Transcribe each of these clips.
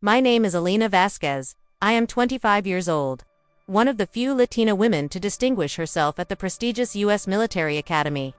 My name is Elena Vasquez. I am 25 years old. One of the few Latina women to distinguish herself at the prestigious U.S. military academy.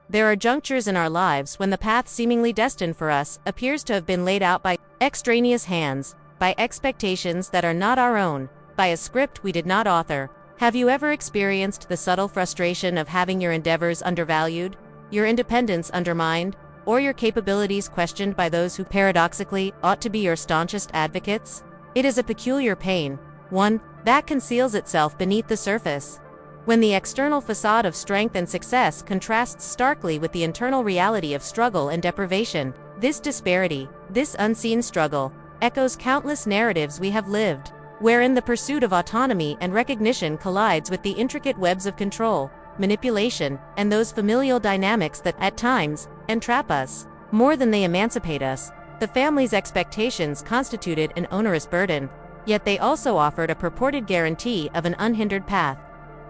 There are junctures in our lives when the path seemingly destined for us appears to have been laid out by extraneous hands, by expectations that are not our own, by a script we did not author. Have you ever experienced the subtle frustration of having your endeavors undervalued, your independence undermined, or your capabilities questioned by those who paradoxically ought to be your staunchest advocates? It is a peculiar pain, one that conceals itself beneath the surface. When the external facade of strength and success contrasts starkly with the internal reality of struggle and deprivation, this disparity, this unseen struggle, echoes countless narratives we have lived, wherein the pursuit of autonomy and recognition collides with the intricate webs of control, manipulation, and those familial dynamics that, at times, entrap us. More than they emancipate us, the family's expectations constituted an onerous burden, yet they also offered a purported guarantee of an unhindered path.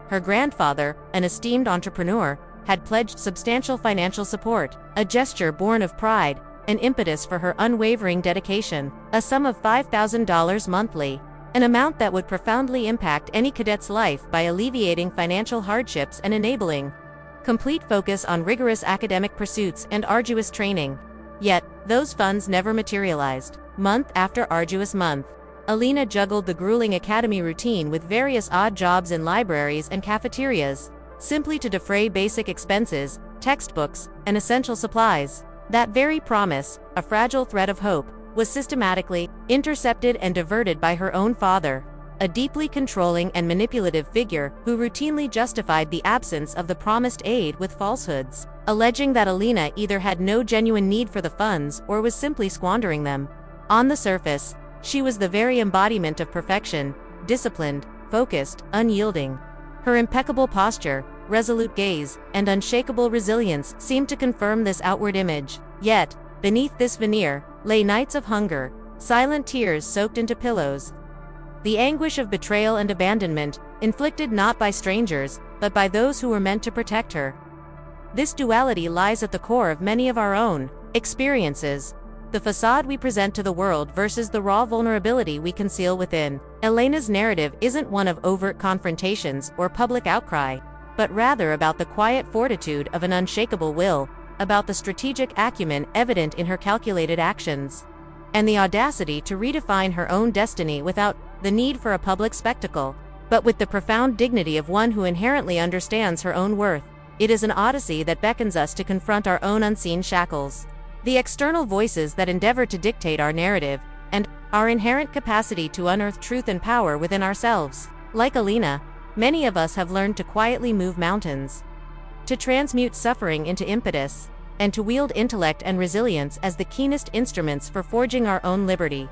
Her grandfather, an esteemed entrepreneur, had pledged substantial financial support, a gesture born of pride, an impetus for her unwavering dedication, a sum of $5,000 monthly, an amount that would profoundly impact any cadet's life by alleviating financial hardships and enabling complete focus on rigorous academic pursuits and arduous training. Yet, those funds never materialized. Month after arduous month, Elena juggled the grueling academy routine with various odd jobs in libraries and cafeterias, simply to defray basic expenses, textbooks, and essential supplies. That very promise, a fragile thread of hope, was systematically intercepted and diverted by her own father, a deeply controlling and manipulative figure who routinely justified the absence of the promised aid with falsehoods, alleging that Elena either had no genuine need for the funds or was simply squandering them. On the surface, she was the very embodiment of perfection, disciplined, focused, unyielding. Her impeccable posture, resolute gaze, and unshakable resilience seemed to confirm this outward image. Yet, beneath this veneer, lay nights of hunger, silent tears soaked into pillows, the anguish of betrayal and abandonment, inflicted not by strangers, but by those who were meant to protect her. This duality lies at the core of many of our own experiences, the facade we present to the world versus the raw vulnerability we conceal within. Elena's narrative isn't one of overt confrontations or public outcry, but rather about the quiet fortitude of an unshakable will, about the strategic acumen evident in her calculated actions, and the audacity to redefine her own destiny without the need for a public spectacle, but with the profound dignity of one who inherently understands her own worth. It is an odyssey that beckons us to confront our own unseen shackles, the external voices that endeavor to dictate our narrative, and our inherent capacity to unearth truth and power within ourselves. Like Elena, many of us have learned to quietly move mountains, to transmute suffering into impetus, and to wield intellect and resilience as the keenest instruments for forging our own liberty.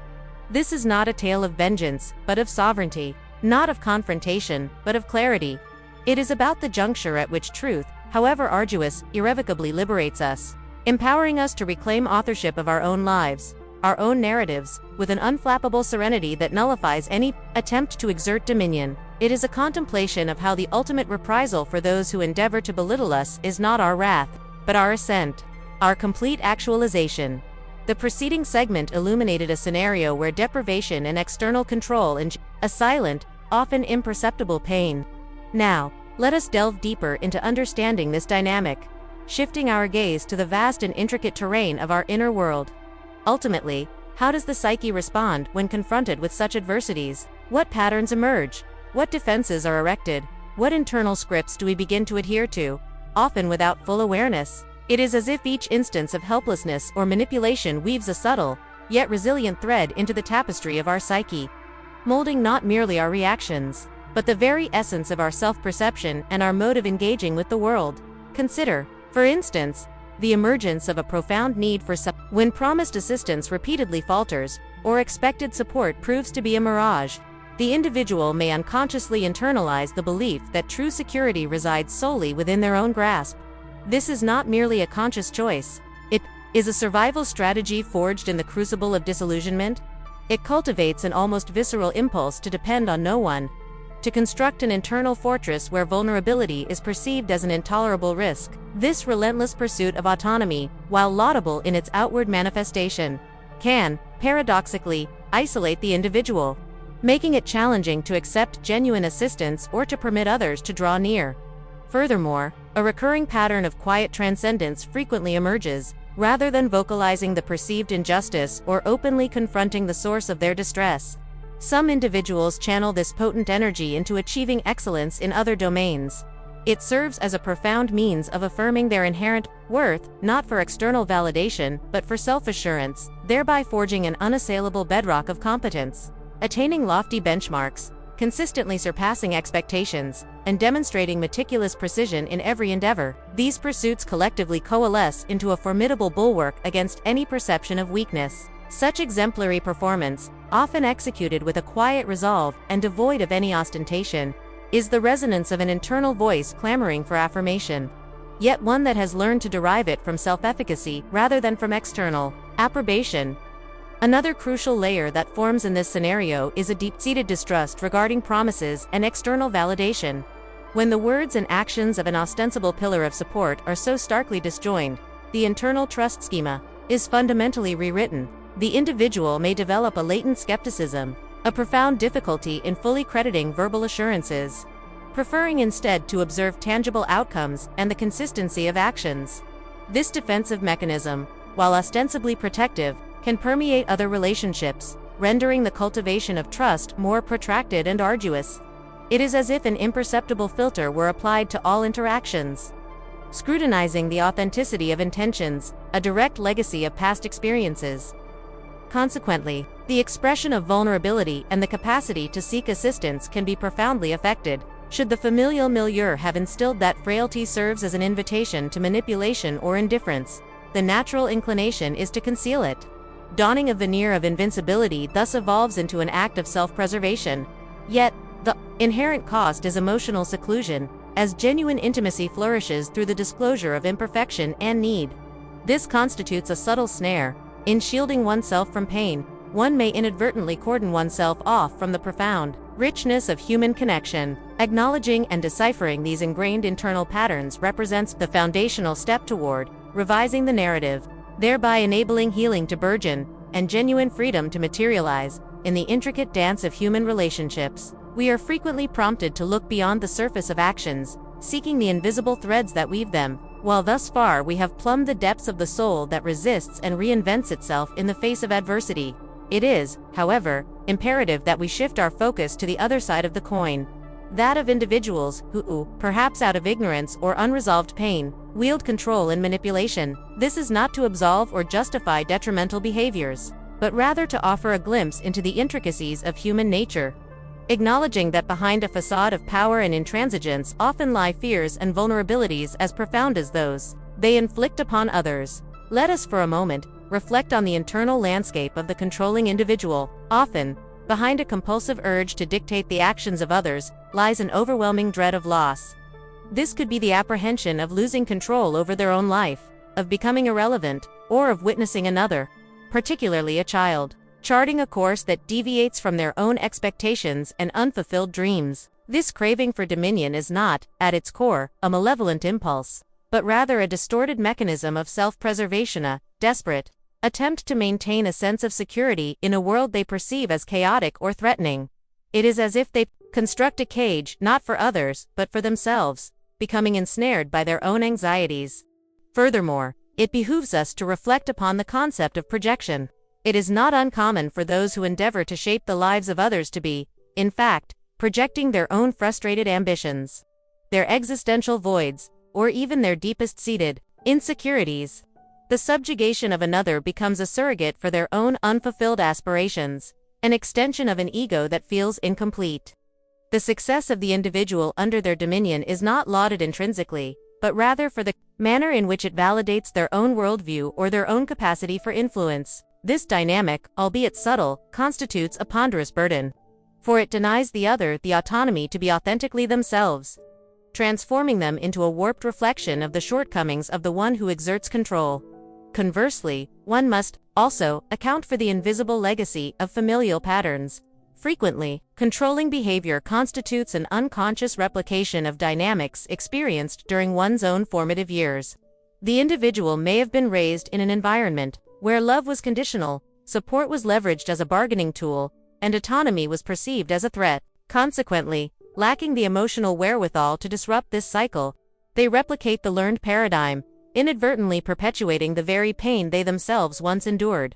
This is not a tale of vengeance, but of sovereignty, not of confrontation, but of clarity. It is about the juncture at which truth, however arduous, irrevocably liberates us, empowering us to reclaim authorship of our own lives, our own narratives, with an unflappable serenity that nullifies any attempt to exert dominion. It is a contemplation of how the ultimate reprisal for those who endeavor to belittle us is not our wrath, but our ascent, our complete actualization. The preceding segment illuminated a scenario where deprivation and external control and a silent, often imperceptible pain. Now, let us delve deeper into understanding this dynamic, shifting our gaze to the vast and intricate terrain of our inner world. Ultimately, how does the psyche respond when confronted with such adversities? What patterns emerge? What defenses are erected? What internal scripts do we begin to adhere to, often without full awareness? It is as if each instance of helplessness or manipulation weaves a subtle, yet resilient thread into the tapestry of our psyche, molding not merely our reactions, but the very essence of our self-perception and our mode of engaging with the world. Consider, for instance, the emergence of a profound need for support. When promised assistance repeatedly falters, or expected support proves to be a mirage, the individual may unconsciously internalize the belief that true security resides solely within their own grasp. This is not merely a conscious choice. It is a survival strategy forged in the crucible of disillusionment. It cultivates an almost visceral impulse to depend on no one, to construct an internal fortress where vulnerability is perceived as an intolerable risk. This relentless pursuit of autonomy, while laudable in its outward manifestation, can, paradoxically, isolate the individual, making it challenging to accept genuine assistance or to permit others to draw near. Furthermore, a recurring pattern of quiet transcendence frequently emerges, rather than vocalizing the perceived injustice or openly confronting the source of their distress. Some individuals channel this potent energy into achieving excellence in other domains. It serves as a profound means of affirming their inherent worth, not for external validation, but for self-assurance, thereby forging an unassailable bedrock of competence. Attaining lofty benchmarks, consistently surpassing expectations, and demonstrating meticulous precision in every endeavor, these pursuits collectively coalesce into a formidable bulwark against any perception of weakness. Such exemplary performance, often executed with a quiet resolve and devoid of any ostentation, is the resonance of an internal voice clamoring for affirmation, yet one that has learned to derive it from self-efficacy rather than from external approbation. Another crucial layer that forms in this scenario is a deep-seated distrust regarding promises and external validation. When the words and actions of an ostensible pillar of support are so starkly disjoined, the internal trust schema is fundamentally rewritten. The individual may develop a latent skepticism, a profound difficulty in fully crediting verbal assurances, preferring instead to observe tangible outcomes and the consistency of actions. This defensive mechanism, while ostensibly protective, can permeate other relationships, rendering the cultivation of trust more protracted and arduous. It is as if an imperceptible filter were applied to all interactions, scrutinizing the authenticity of intentions, a direct legacy of past experiences. Consequently, the expression of vulnerability and the capacity to seek assistance can be profoundly affected, should the familial milieu have instilled that frailty serves as an invitation to manipulation or indifference. The natural inclination is to conceal it. Donning a veneer of invincibility thus evolves into an act of self-preservation. Yet, the inherent cost is emotional seclusion, as genuine intimacy flourishes through the disclosure of imperfection and need. This constitutes a subtle snare. In shielding oneself from pain, one may inadvertently cordon oneself off from the profound richness of human connection. Acknowledging and deciphering these ingrained internal patterns represents the foundational step toward revising the narrative, thereby enabling healing to burgeon and genuine freedom to materialize. In the intricate dance of human relationships, we are frequently prompted to look beyond the surface of actions, seeking the invisible threads that weave them. While thus far we have plumbed the depths of the soul that resists and reinvents itself in the face of adversity, it is, however, imperative that we shift our focus to the other side of the coin, that of individuals who, perhaps out of ignorance or unresolved pain, wield control and manipulation. This is not to absolve or justify detrimental behaviors, but rather to offer a glimpse into the intricacies of human nature, acknowledging that behind a facade of power and intransigence often lie fears and vulnerabilities as profound as those they inflict upon others. Let us for a moment reflect on the internal landscape of the controlling individual. Often, behind a compulsive urge to dictate the actions of others, lies an overwhelming dread of loss. This could be the apprehension of losing control over their own life, of becoming irrelevant, or of witnessing another, particularly a child, charting a course that deviates from their own expectations and unfulfilled dreams. This craving for dominion is not, at its core, a malevolent impulse, but rather a distorted mechanism of self-preservation, a desperate attempt to maintain a sense of security in a world they perceive as chaotic or threatening. It is as if they construct a cage not for others, but for themselves, becoming ensnared by their own anxieties. Furthermore, it behooves us to reflect upon the concept of projection. It is not uncommon for those who endeavor to shape the lives of others to be, in fact, projecting their own frustrated ambitions, their existential voids, or even their deepest-seated insecurities. The subjugation of another becomes a surrogate for their own unfulfilled aspirations, an extension of an ego that feels incomplete. The success of the individual under their dominion is not lauded intrinsically, but rather for the manner in which it validates their own worldview or their own capacity for influence. This dynamic, albeit subtle, constitutes a ponderous burden, for it denies the other the autonomy to be authentically themselves, transforming them into a warped reflection of the shortcomings of the one who exerts control. Conversely, one must also account for the invisible legacy of familial patterns. Frequently, controlling behavior constitutes an unconscious replication of dynamics experienced during one's own formative years. The individual may have been raised in an environment where love was conditional, support was leveraged as a bargaining tool, and autonomy was perceived as a threat. Consequently, lacking the emotional wherewithal to disrupt this cycle, they replicate the learned paradigm, inadvertently perpetuating the very pain they themselves once endured.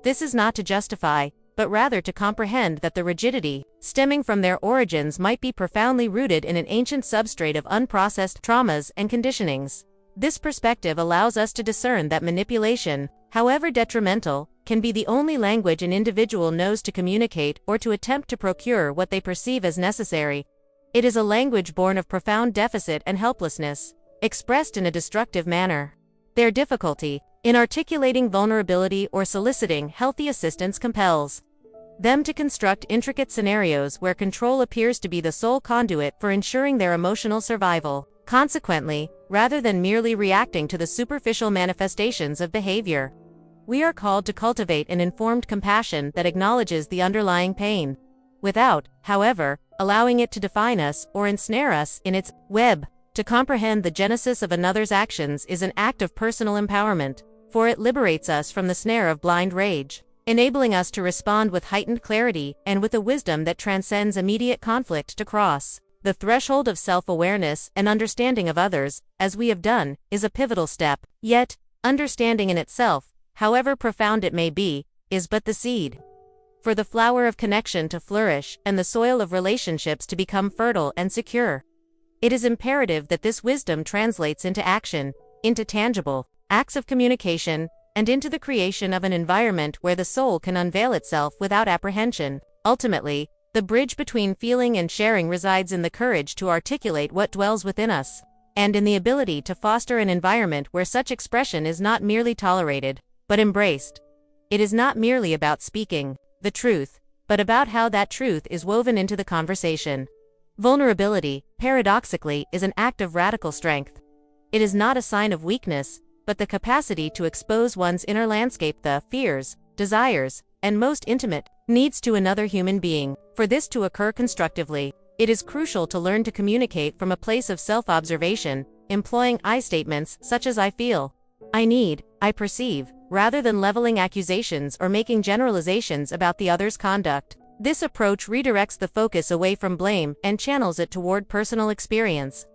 This is not to justify, but rather to comprehend that the rigidity, stemming from their origins, might be profoundly rooted in an ancient substrate of unprocessed traumas and conditionings. This perspective allows us to discern that manipulation, however detrimental, can be the only language an individual knows to communicate or to attempt to procure what they perceive as necessary. It is a language born of profound deficit and helplessness, expressed in a destructive manner. Their difficulty in articulating vulnerability or soliciting healthy assistance compels them to construct intricate scenarios where control appears to be the sole conduit for ensuring their emotional survival. Consequently, rather than merely reacting to the superficial manifestations of behavior, we are called to cultivate an informed compassion that acknowledges the underlying pain, without, however, allowing it to define us or ensnare us in its web. To comprehend the genesis of another's actions is an act of personal empowerment, for it liberates us from the snare of blind rage, enabling us to respond with heightened clarity and with a wisdom that transcends immediate conflict. To cross the threshold of self-awareness and understanding of others, as we have done, is a pivotal step. Yet, understanding in itself, however profound it may be, is but the seed. For the flower of connection to flourish and the soil of relationships to become fertile and secure, it is imperative that this wisdom translates into action, into tangible acts of communication, and into the creation of an environment where the soul can unveil itself without apprehension. Ultimately, the bridge between feeling and sharing resides in the courage to articulate what dwells within us, and in the ability to foster an environment where such expression is not merely tolerated, but embraced. It is not merely about speaking the truth, but about how that truth is woven into the conversation. Vulnerability, paradoxically, is an act of radical strength. It is not a sign of weakness, but the capacity to expose one's inner landscape, the fears, desires, and most intimate needs to another human being. For this to occur constructively, it is crucial to learn to communicate from a place of self-observation, employing I statements such as I feel, I need, I perceive, rather than leveling accusations or making generalizations about the other's conduct. This approach redirects the focus away from blame and channels it toward personal experience,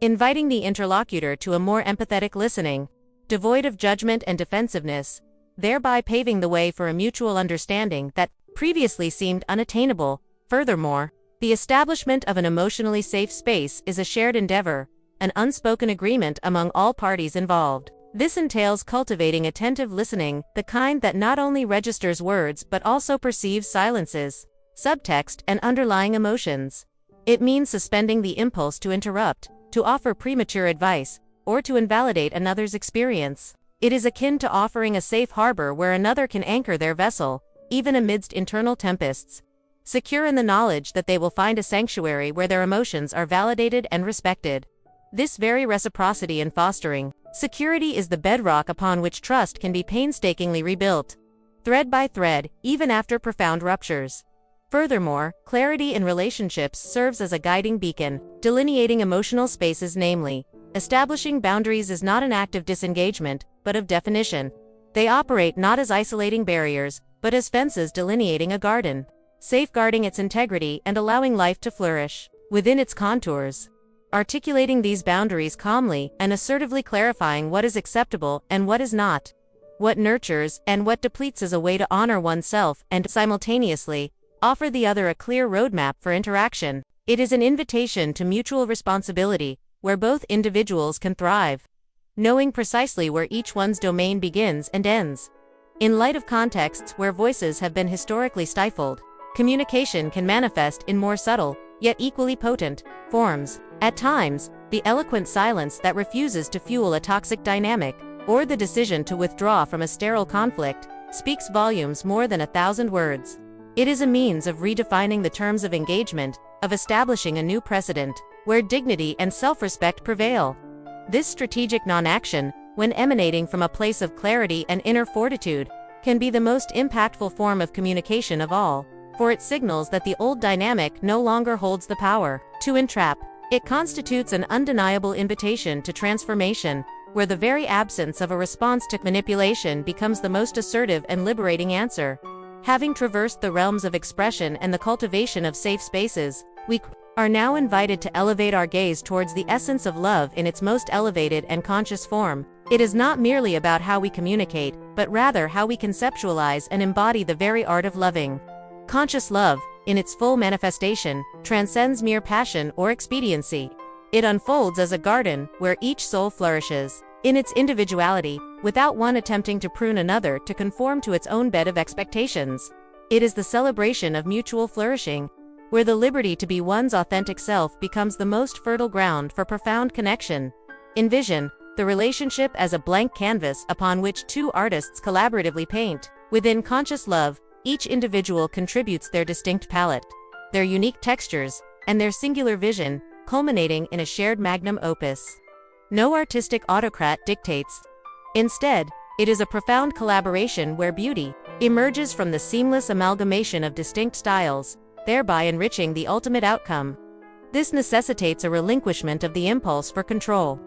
inviting the interlocutor to a more empathetic listening, devoid of judgment and defensiveness, thereby paving the way for a mutual understanding that previously seemed unattainable. Furthermore, the establishment of an emotionally safe space is a shared endeavor, an unspoken agreement among all parties involved. This entails cultivating attentive listening, the kind that not only registers words but also perceives silences, subtext, and underlying emotions. It means suspending the impulse to interrupt, to offer premature advice, or to invalidate another's experience. It is akin to offering a safe harbor where another can anchor their vessel, even amidst internal tempests, secure in the knowledge that they will find a sanctuary where their emotions are validated and respected. This very reciprocity in fostering security is the bedrock upon which trust can be painstakingly rebuilt, thread by thread, even after profound ruptures. Furthermore, clarity in relationships serves as a guiding beacon, delineating emotional spaces, namely, establishing boundaries is not an act of disengagement, but of definition. They operate not as isolating barriers, but as fences delineating a garden, safeguarding its integrity and allowing life to flourish within its contours. Articulating these boundaries calmly and assertively clarifying what is acceptable and what is not, what nurtures and what depletes is a way to honor oneself and, simultaneously, offer the other a clear roadmap for interaction. It is an invitation to mutual responsibility, where both individuals can thrive, knowing precisely where each one's domain begins and ends. In light of contexts where voices have been historically stifled, communication can manifest in more subtle, yet equally potent, forms. At times, the eloquent silence that refuses to fuel a toxic dynamic, or the decision to withdraw from a sterile conflict, speaks volumes more than 1,000 words. It is a means of redefining the terms of engagement, of establishing a new precedent, where dignity and self-respect prevail. This strategic non-action, when emanating from a place of clarity and inner fortitude, can be the most impactful form of communication of all, for it signals that the old dynamic no longer holds the power to entrap. It constitutes an undeniable invitation to transformation, where the very absence of a response to manipulation becomes the most assertive and liberating answer. Having traversed the realms of expression and the cultivation of safe spaces, we are now invited to elevate our gaze towards the essence of love in its most elevated and conscious form. It is not merely about how we communicate, but rather how we conceptualize and embody the very art of loving. Conscious love, in its full manifestation, transcends mere passion or expediency. It unfolds as a garden where each soul flourishes in its individuality, without one attempting to prune another to conform to its own bed of expectations. It is the celebration of mutual flourishing, where the liberty to be one's authentic self becomes the most fertile ground for profound connection. Envision the relationship as a blank canvas upon which two artists collaboratively paint. Within conscious love, each individual contributes their distinct palette, their unique textures, and their singular vision, culminating in a shared magnum opus. No artistic autocrat dictates. Instead, it is a profound collaboration where beauty emerges from the seamless amalgamation of distinct styles, thereby enriching the ultimate outcome. This necessitates a relinquishment of the impulse for control,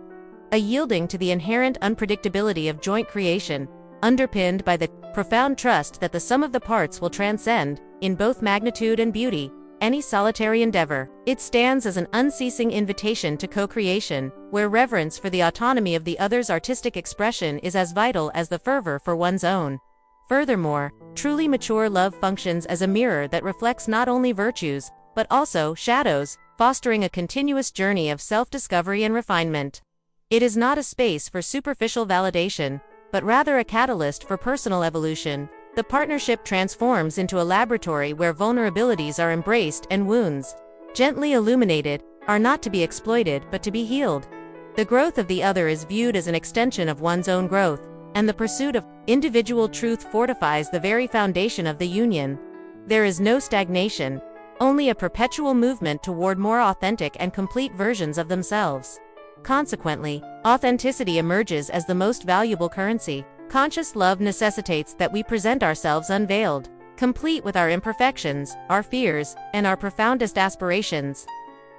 a yielding to the inherent unpredictability of joint creation, underpinned by the profound trust that the sum of the parts will transcend, in both magnitude and beauty, any solitary endeavor. It stands as an unceasing invitation to co-creation, where reverence for the autonomy of the other's artistic expression is as vital as the fervor for one's own. Furthermore, truly mature love functions as a mirror that reflects not only virtues, but also shadows, fostering a continuous journey of self-discovery and refinement. It is not a space for superficial validation, but rather a catalyst for personal evolution. The partnership transforms into a laboratory where vulnerabilities are embraced and wounds, gently illuminated, are not to be exploited but to be healed. The growth of the other is viewed as an extension of one's own growth, and the pursuit of individual truth fortifies the very foundation of the union. There is no stagnation, only a perpetual movement toward more authentic and complete versions of themselves. Consequently, authenticity emerges as the most valuable currency. Conscious love necessitates that we present ourselves unveiled, complete with our imperfections, our fears, and our profoundest aspirations.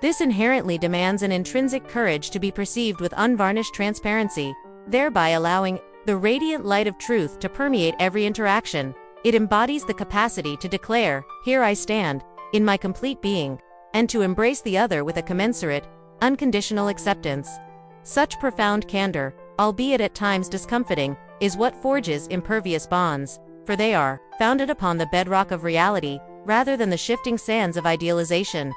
This inherently demands an intrinsic courage to be perceived with unvarnished transparency, thereby allowing the radiant light of truth to permeate every interaction. It embodies the capacity to declare, "Here I stand, in my complete being," and to embrace the other with a commensurate, unconditional acceptance. Such profound candor, albeit at times discomfiting, is what forges impervious bonds, for they are founded upon the bedrock of reality, rather than the shifting sands of idealization.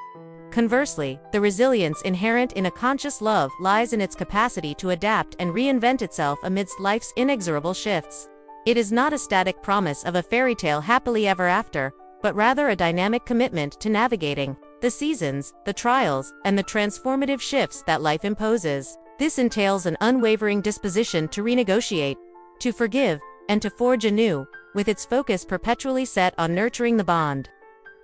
Conversely, the resilience inherent in a conscious love lies in its capacity to adapt and reinvent itself amidst life's inexorable shifts. It is not a static promise of a fairy tale happily ever after, but rather a dynamic commitment to navigating the seasons, the trials, and the transformative shifts that life imposes. This entails an unwavering disposition to renegotiate, to forgive, and to forge anew, with its focus perpetually set on nurturing the bond.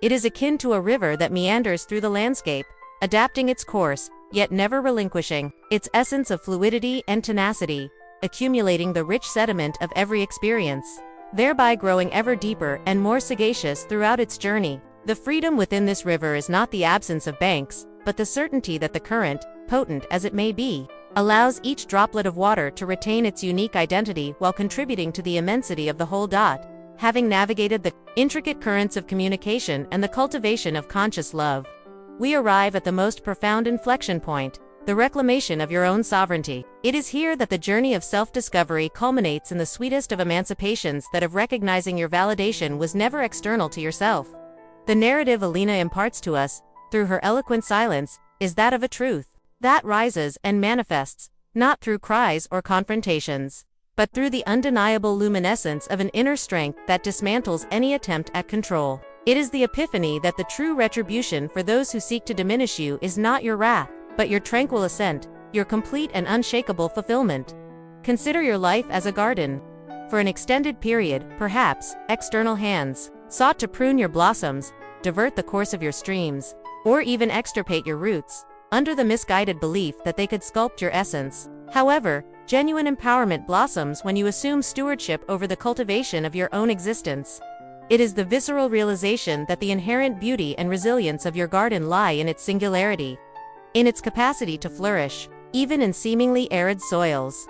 It is akin to a river that meanders through the landscape, adapting its course, yet never relinquishing its essence of fluidity and tenacity, accumulating the rich sediment of every experience, thereby growing ever deeper and more sagacious throughout its journey. The freedom within this river is not the absence of banks, but the certainty that the current, potent as it may be, allows each droplet of water to retain its unique identity while contributing to the immensity of the whole. Having navigated the intricate currents of communication and the cultivation of conscious love, we arrive at the most profound inflection point, the reclamation of your own sovereignty. It is here that the journey of self-discovery culminates in the sweetest of emancipations, that of recognizing your validation was never external to yourself. The narrative Alina imparts to us, through her eloquent silence, is that of a truth that rises and manifests, not through cries or confrontations, but through the undeniable luminescence of an inner strength that dismantles any attempt at control. It is the epiphany that the true retribution for those who seek to diminish you is not your wrath, but your tranquil assent, your complete and unshakable fulfillment. Consider your life as a garden. For an extended period, perhaps, external hands sought to prune your blossoms, divert the course of your streams, or even extirpate your roots, under the misguided belief that they could sculpt your essence. However, genuine empowerment blossoms when you assume stewardship over the cultivation of your own existence. It is the visceral realization that the inherent beauty and resilience of your garden lie in its singularity, in its capacity to flourish, even in seemingly arid soils.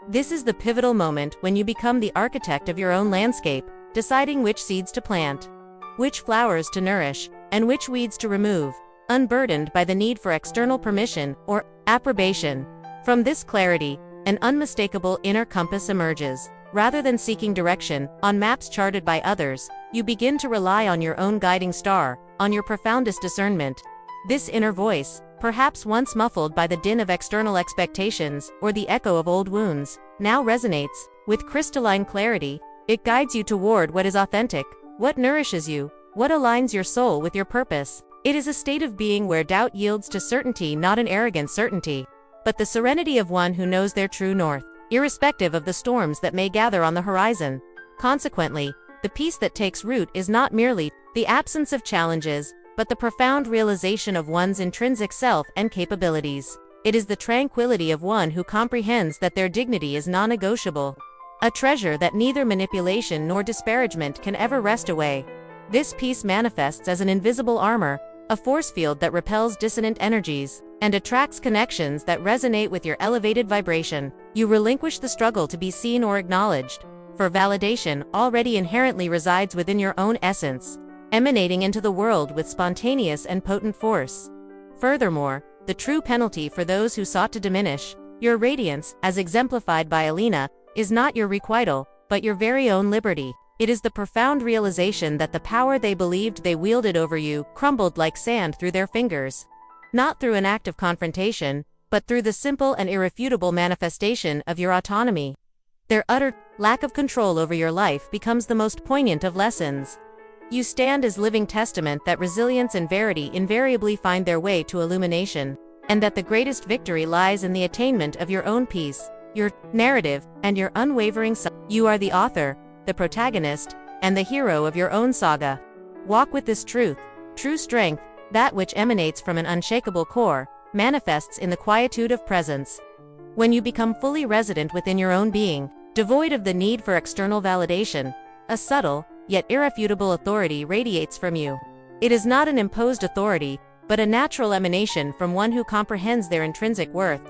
This is the pivotal moment when you become the architect of your own landscape, deciding which seeds to plant, which flowers to nourish, and which weeds to remove, unburdened by the need for external permission or approbation. From this clarity, an unmistakable inner compass emerges. Rather than seeking direction on maps charted by others, you begin to rely on your own guiding star, on your profoundest discernment. This inner voice, perhaps once muffled by the din of external expectations or the echo of old wounds, now resonates with crystalline clarity. It guides you toward what is authentic, what nourishes you, what aligns your soul with your purpose. It is a state of being where doubt yields to certainty, not an arrogant certainty, but the serenity of one who knows their true north, irrespective of the storms that may gather on the horizon. Consequently, the peace that takes root is not merely the absence of challenges, but the profound realization of one's intrinsic self and capabilities. It is the tranquility of one who comprehends that their dignity is non-negotiable, a treasure that neither manipulation nor disparagement can ever wrest away. This peace manifests as an invisible armor, a force field that repels dissonant energies and attracts connections that resonate with your elevated vibration. You relinquish the struggle to be seen or acknowledged, for validation already inherently resides within your own essence, emanating into the world with spontaneous and potent force. Furthermore, the true penalty for those who sought to diminish your radiance, as exemplified by Alina, is not your requital, but your very own liberty. It is the profound realization that the power they believed they wielded over you crumbled like sand through their fingers. Not through an act of confrontation, but through the simple and irrefutable manifestation of your autonomy. Their utter lack of control over your life becomes the most poignant of lessons. You stand as living testament that resilience and verity invariably find their way to illumination, and that the greatest victory lies in the attainment of your own peace, your narrative, and your unwavering self. You are the author, the protagonist, and the hero of your own saga. Walk with this truth. True strength, that which emanates from an unshakable core, manifests in the quietude of presence. When you become fully resident within your own being, devoid of the need for external validation, a subtle, yet irrefutable authority radiates from you. It is not an imposed authority, but a natural emanation from one who comprehends their intrinsic worth.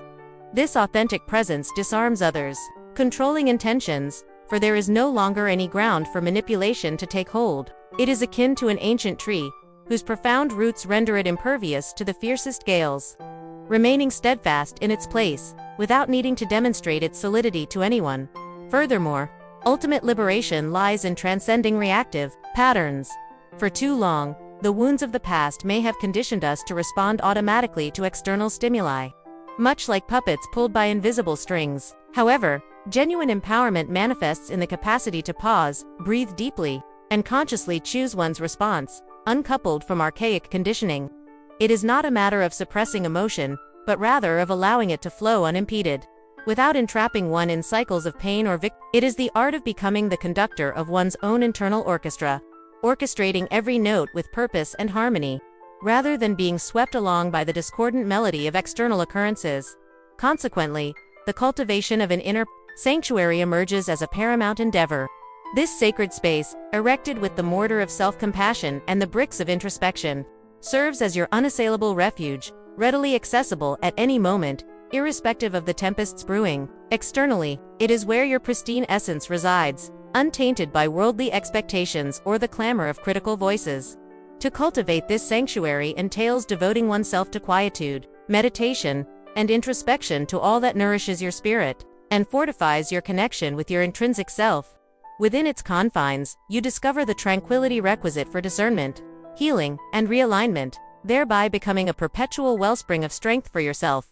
This authentic presence disarms others' controlling intentions, for there is no longer any ground for manipulation to take hold. It is akin to an ancient tree, whose profound roots render it impervious to the fiercest gales, remaining steadfast in its place, without needing to demonstrate its solidity to anyone. Furthermore, ultimate liberation lies in transcending reactive patterns. For too long, the wounds of the past may have conditioned us to respond automatically to external stimuli, much like puppets pulled by invisible strings. However, genuine empowerment manifests in the capacity to pause, breathe deeply, and consciously choose one's response, uncoupled from archaic conditioning. It is not a matter of suppressing emotion, but rather of allowing it to flow unimpeded, without entrapping one in cycles of pain or victory. It is the art of becoming the conductor of one's own internal orchestra, orchestrating every note with purpose and harmony, rather than being swept along by the discordant melody of external occurrences. Consequently, the cultivation of an inner sanctuary emerges as a paramount endeavor. This sacred space, erected with the mortar of self-compassion and the bricks of introspection, serves as your unassailable refuge, readily accessible at any moment, irrespective of the tempests brewing. Externally, it is where your pristine essence resides, untainted by worldly expectations or the clamor of critical voices. To cultivate this sanctuary entails devoting oneself to quietude, meditation, and introspection, to all that nourishes your spirit and fortifies your connection with your intrinsic self. Within its confines, you discover the tranquility requisite for discernment, healing, and realignment, thereby becoming a perpetual wellspring of strength for yourself.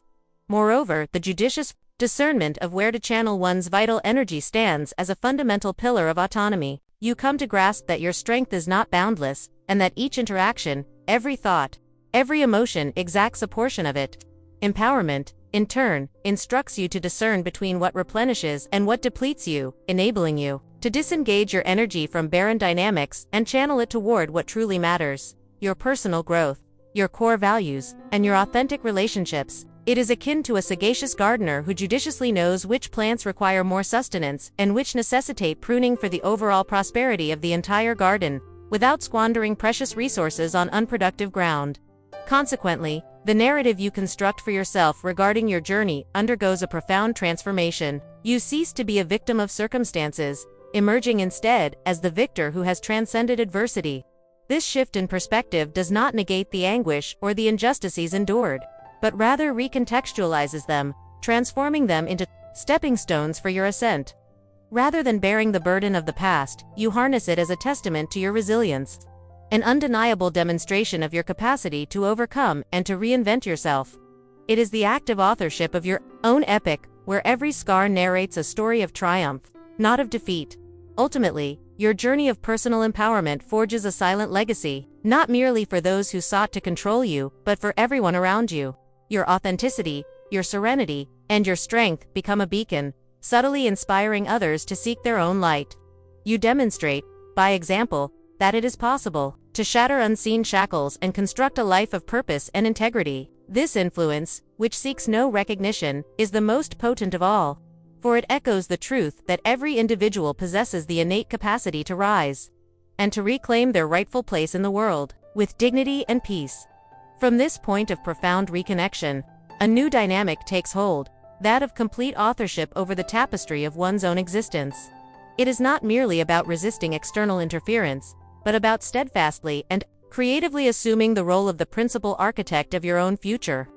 Moreover, the judicious discernment of where to channel one's vital energy stands as a fundamental pillar of autonomy. You come to grasp that your strength is not boundless, and that each interaction, every thought, every emotion exacts a portion of it. Empowerment, in turn, instructs you to discern between what replenishes and what depletes you, enabling you to disengage your energy from barren dynamics and channel it toward what truly matters: your personal growth, your core values, and your authentic relationships. It is akin to a sagacious gardener who judiciously knows which plants require more sustenance and which necessitate pruning for the overall prosperity of the entire garden, without squandering precious resources on unproductive ground. Consequently, the narrative you construct for yourself regarding your journey undergoes a profound transformation. You cease to be a victim of circumstances, emerging instead as the victor who has transcended adversity. This shift in perspective does not negate the anguish or the injustices endured, but rather recontextualizes them, transforming them into stepping stones for your ascent. Rather than bearing the burden of the past, you harness it as a testament to your resilience, an undeniable demonstration of your capacity to overcome and to reinvent yourself. It is the active authorship of your own epic, where every scar narrates a story of triumph, not of defeat. Ultimately, your journey of personal empowerment forges a silent legacy, not merely for those who sought to control you, but for everyone around you. Your authenticity, your serenity, and your strength become a beacon, subtly inspiring others to seek their own light. You demonstrate, by example, that it is possible to shatter unseen shackles and construct a life of purpose and integrity. This influence, which seeks no recognition, is the most potent of all, for it echoes the truth that every individual possesses the innate capacity to rise and to reclaim their rightful place in the world, with dignity and peace. From this point of profound reconnection, a new dynamic takes hold, that of complete authorship over the tapestry of one's own existence. It is not merely about resisting external interference, but about steadfastly and creatively assuming the role of the principal architect of your own future.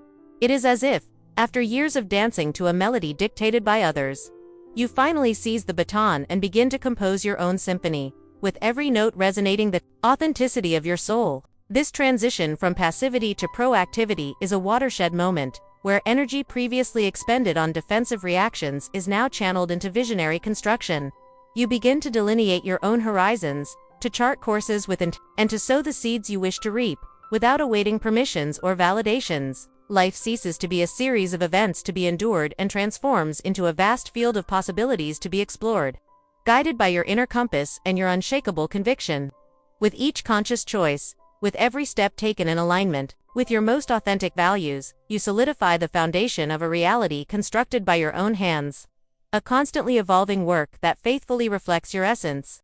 It is as if, after years of dancing to a melody dictated by others, you finally seize the baton and begin to compose your own symphony, with every note resonating the authenticity of your soul. This transition from passivity to proactivity is a watershed moment, where energy previously expended on defensive reactions is now channeled into visionary construction. You begin to delineate your own horizons, to chart courses with intent, and to sow the seeds you wish to reap, without awaiting permissions or validations. Life ceases to be a series of events to be endured and transforms into a vast field of possibilities to be explored, guided by your inner compass and your unshakable conviction. With each conscious choice, with every step taken in alignment with your most authentic values, you solidify the foundation of a reality constructed by your own hands, a constantly evolving work that faithfully reflects your essence.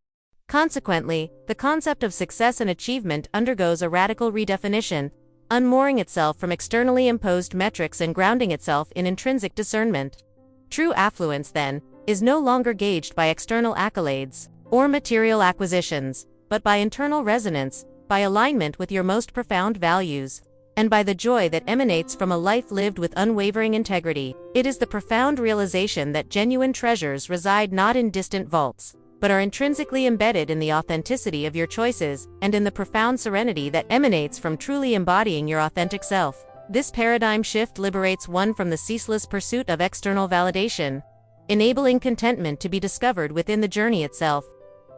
Consequently, the concept of success and achievement undergoes a radical redefinition, unmooring itself from externally imposed metrics and grounding itself in intrinsic discernment. True affluence, then, is no longer gauged by external accolades or material acquisitions, but by internal resonance, by alignment with your most profound values, and by the joy that emanates from a life lived with unwavering integrity. It is the profound realization that genuine treasures reside not in distant vaults, but are intrinsically embedded in the authenticity of your choices and in the profound serenity that emanates from truly embodying your authentic self. This paradigm shift liberates one from the ceaseless pursuit of external validation, enabling contentment to be discovered within the journey itself,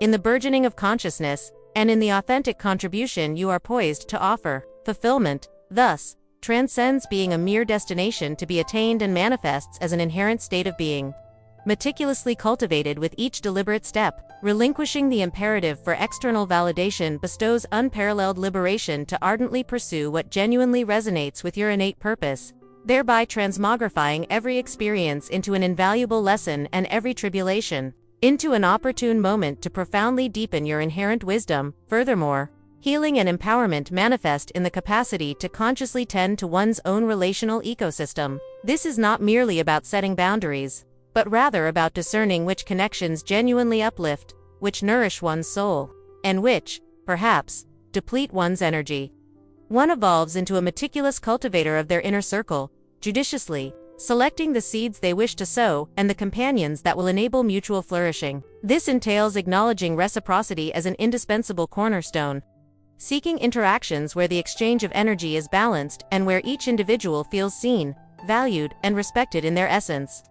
in the burgeoning of consciousness, and in the authentic contribution you are poised to offer. Fulfillment, thus, transcends being a mere destination to be attained and manifests as an inherent state of being, meticulously cultivated with each deliberate step. Relinquishing the imperative for external validation bestows unparalleled liberation to ardently pursue what genuinely resonates with your innate purpose, thereby transmogrifying every experience into an invaluable lesson and every tribulation into an opportune moment to profoundly deepen your inherent wisdom. Furthermore, healing and empowerment manifest in the capacity to consciously tend to one's own relational ecosystem. This is not merely about setting boundaries, but rather about discerning which connections genuinely uplift, which nourish one's soul, and which, perhaps, deplete one's energy. One evolves into a meticulous cultivator of their inner circle, judiciously selecting the seeds they wish to sow and the companions that will enable mutual flourishing. This entails acknowledging reciprocity as an indispensable cornerstone, seeking interactions where the exchange of energy is balanced and where each individual feels seen, valued, and respected in their essence.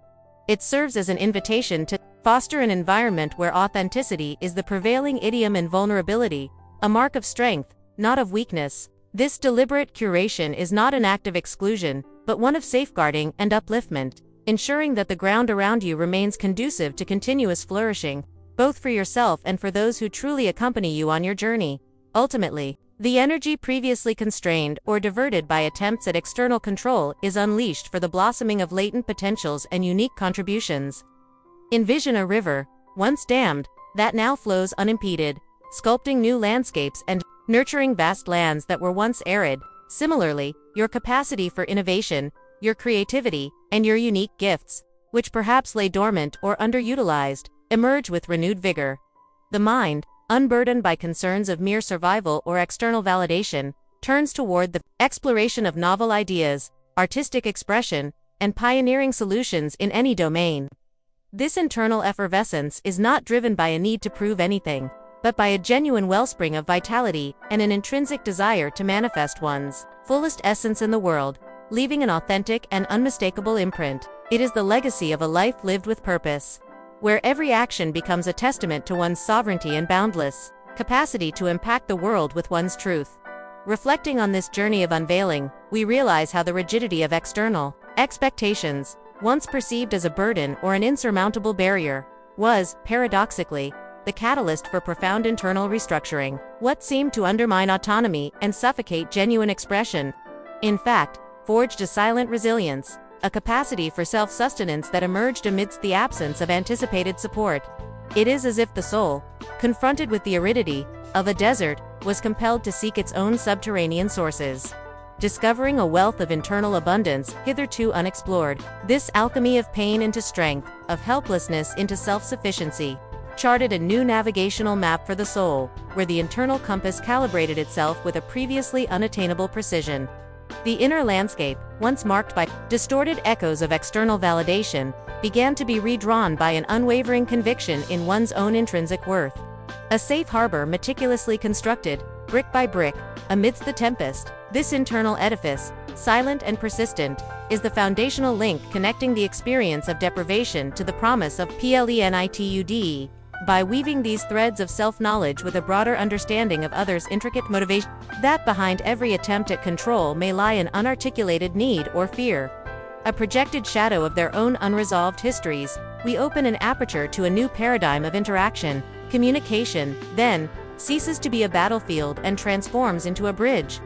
It serves as an invitation to foster an environment where authenticity is the prevailing idiom and vulnerability, a mark of strength, not of weakness. This deliberate curation is not an act of exclusion, but one of safeguarding and upliftment, ensuring that the ground around you remains conducive to continuous flourishing, both for yourself and for those who truly accompany you on your journey. Ultimately, the energy previously constrained or diverted by attempts at external control is unleashed for the blossoming of latent potentials and unique contributions. Envision a river, once dammed, that now flows unimpeded, sculpting new landscapes and nurturing vast lands that were once arid. Similarly, your capacity for innovation, your creativity, and your unique gifts, which perhaps lay dormant or underutilized, emerge with renewed vigor. The mind, unburdened by concerns of mere survival or external validation, turns toward the exploration of novel ideas, artistic expression, and pioneering solutions in any domain. This internal effervescence is not driven by a need to prove anything, but by a genuine wellspring of vitality and an intrinsic desire to manifest one's fullest essence in the world, leaving an authentic and unmistakable imprint. It is the legacy of a life lived with purpose, where every action becomes a testament to one's sovereignty and boundless capacity to impact the world with one's truth. Reflecting on this journey of unveiling, we realize how the rigidity of external expectations, once perceived as a burden or an insurmountable barrier, was, paradoxically, the catalyst for profound internal restructuring. What seemed to undermine autonomy and suffocate genuine expression, in fact, forged a silent resilience, a capacity for self-sustenance that emerged amidst the absence of anticipated support. It is as if the soul, confronted with the aridity of a desert, was compelled to seek its own subterranean sources, discovering a wealth of internal abundance hitherto unexplored. This alchemy of pain into strength, of helplessness into self-sufficiency, charted a new navigational map for the soul, where the internal compass calibrated itself with a previously unattainable precision. The inner landscape, once marked by distorted echoes of external validation, began to be redrawn by an unwavering conviction in one's own intrinsic worth. A safe harbor meticulously constructed, brick by brick, amidst the tempest, this internal edifice, silent and persistent, is the foundational link connecting the experience of deprivation to the promise of plenitude. By weaving these threads of self-knowledge with a broader understanding of others' intricate motivation, that behind every attempt at control may lie an unarticulated need or fear, a projected shadow of their own unresolved histories, we open an aperture to a new paradigm of interaction. Communication, then, ceases to be a battlefield and transforms into a bridge,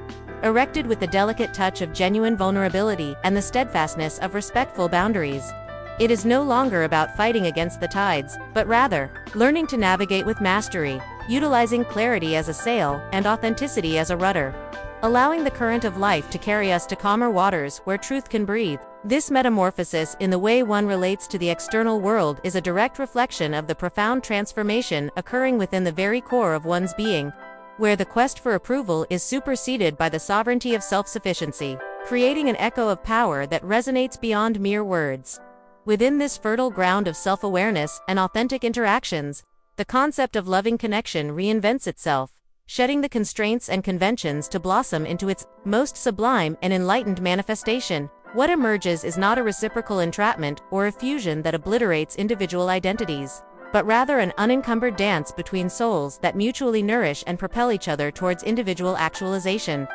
erected with the delicate touch of genuine vulnerability and the steadfastness of respectful boundaries. It is no longer about fighting against the tides, but rather, learning to navigate with mastery, utilizing clarity as a sail and authenticity as a rudder, allowing the current of life to carry us to calmer waters where truth can breathe. This metamorphosis in the way one relates to the external world is a direct reflection of the profound transformation occurring within the very core of one's being, where the quest for approval is superseded by the sovereignty of self-sufficiency, creating an echo of power that resonates beyond mere words. Within this fertile ground of self-awareness and authentic interactions, the concept of loving connection reinvents itself, shedding the constraints and conventions to blossom into its most sublime and enlightened manifestation. What emerges is not a reciprocal entrapment or a fusion that obliterates individual identities, but rather an unencumbered dance between souls that mutually nourish and propel each other towards individual actualization,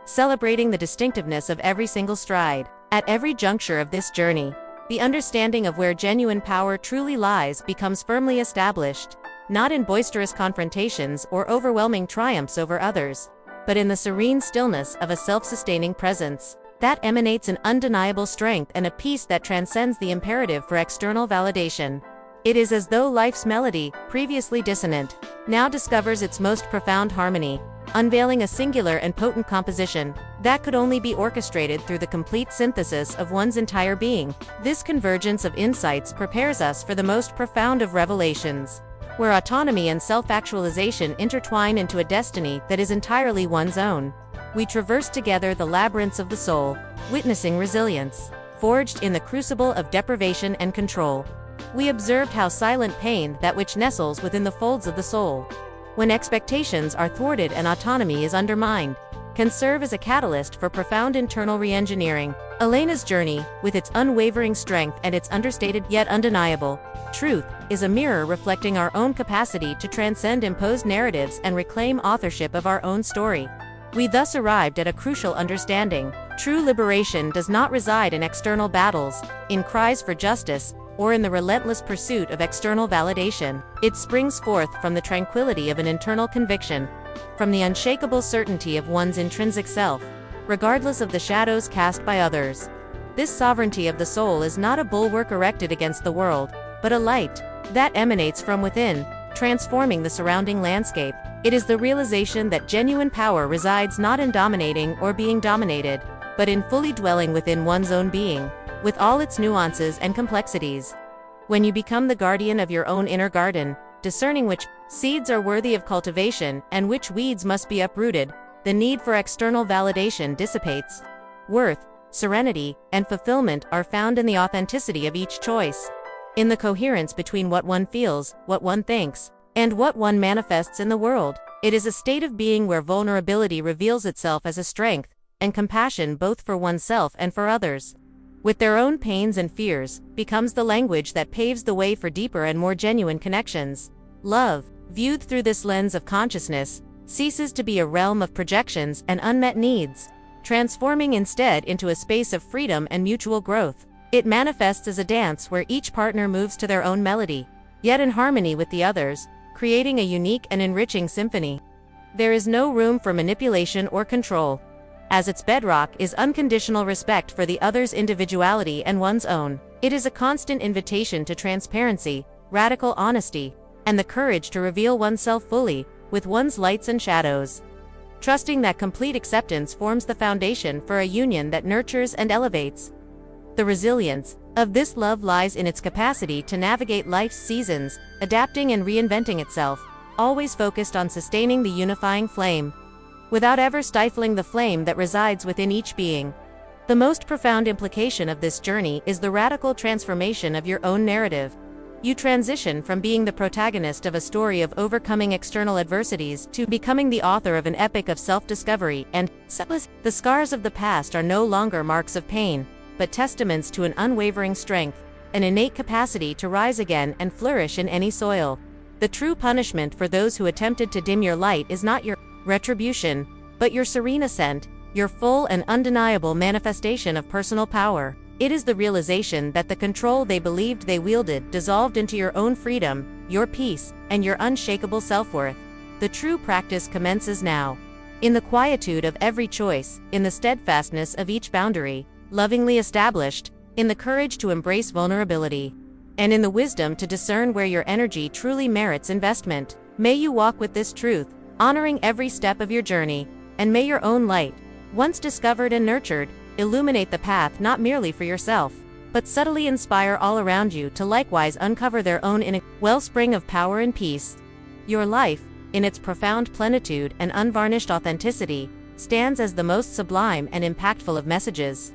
celebrating the distinctiveness of every single stride. At every juncture of this journey, the understanding of where genuine power truly lies becomes firmly established, not in boisterous confrontations or overwhelming triumphs over others, but in the serene stillness of a self-sustaining presence that emanates an undeniable strength and a peace that transcends the imperative for external validation. It is as though life's melody, previously dissonant, now discovers its most profound harmony, unveiling a singular and potent composition that could only be orchestrated through the complete synthesis of one's entire being. This convergence of insights prepares us for the most profound of revelations, where autonomy and self-actualization intertwine into a destiny that is entirely one's own. We traverse together the labyrinths of the soul, witnessing resilience, forged in the crucible of deprivation and control. We observed how silent pain, that which nestles within the folds of the soul, when expectations are thwarted and autonomy is undermined, can serve as a catalyst for profound internal re-engineering. Elena's journey, with its unwavering strength and its understated yet undeniable truth, is a mirror reflecting our own capacity to transcend imposed narratives and reclaim authorship of our own story. We thus arrived at a crucial understanding. True liberation does not reside in external battles, in cries for justice, or in the relentless pursuit of external validation. It springs forth from the tranquility of an internal conviction, from the unshakable certainty of one's intrinsic self, regardless of the shadows cast by others. This sovereignty of the soul is not a bulwark erected against the world, but a light that emanates from within, transforming the surrounding landscape. It is the realization that genuine power resides not in dominating or being dominated, but in fully dwelling within one's own being, with all its nuances and complexities. When you become the guardian of your own inner garden, discerning which seeds are worthy of cultivation and which weeds must be uprooted, the need for external validation dissipates. Worth, serenity, and fulfillment are found in the authenticity of each choice, in the coherence between what one feels, what one thinks, and what one manifests in the world. It is a state of being where vulnerability reveals itself as a strength, and compassion both for oneself and for others, with their own pains and fears, becomes the language that paves the way for deeper and more genuine connections. Love, viewed through this lens of consciousness, ceases to be a realm of projections and unmet needs, transforming instead into a space of freedom and mutual growth. It manifests as a dance where each partner moves to their own melody, yet in harmony with the others, creating a unique and enriching symphony. There is no room for manipulation or control, as its bedrock is unconditional respect for the other's individuality and one's own. It is a constant invitation to transparency, radical honesty, and the courage to reveal oneself fully, with one's lights and shadows, trusting that complete acceptance forms the foundation for a union that nurtures and elevates. The resilience of this love lies in its capacity to navigate life's seasons, adapting and reinventing itself, always focused on sustaining the unifying flame, without ever stifling the flame that resides within each being. The most profound implication of this journey is the radical transformation of your own narrative. You transition from being the protagonist of a story of overcoming external adversities to becoming the author of an epic of self-discovery and selfless. The scars of the past are no longer marks of pain, but testaments to an unwavering strength, an innate capacity to rise again and flourish in any soil. The true punishment for those who attempted to dim your light is not your retribution, but your serene ascent, your full and undeniable manifestation of personal power. It is the realization that the control they believed they wielded dissolved into your own freedom, your peace, and your unshakable self-worth. The true practice commences now. In the quietude of every choice, in the steadfastness of each boundary, lovingly established, in the courage to embrace vulnerability, and in the wisdom to discern where your energy truly merits investment. May you walk with this truth, honoring every step of your journey, and may your own light, once discovered and nurtured, illuminate the path not merely for yourself, but subtly inspire all around you to likewise uncover their own inner wellspring of power and peace. Your life, in its profound plenitude and unvarnished authenticity, stands as the most sublime and impactful of messages.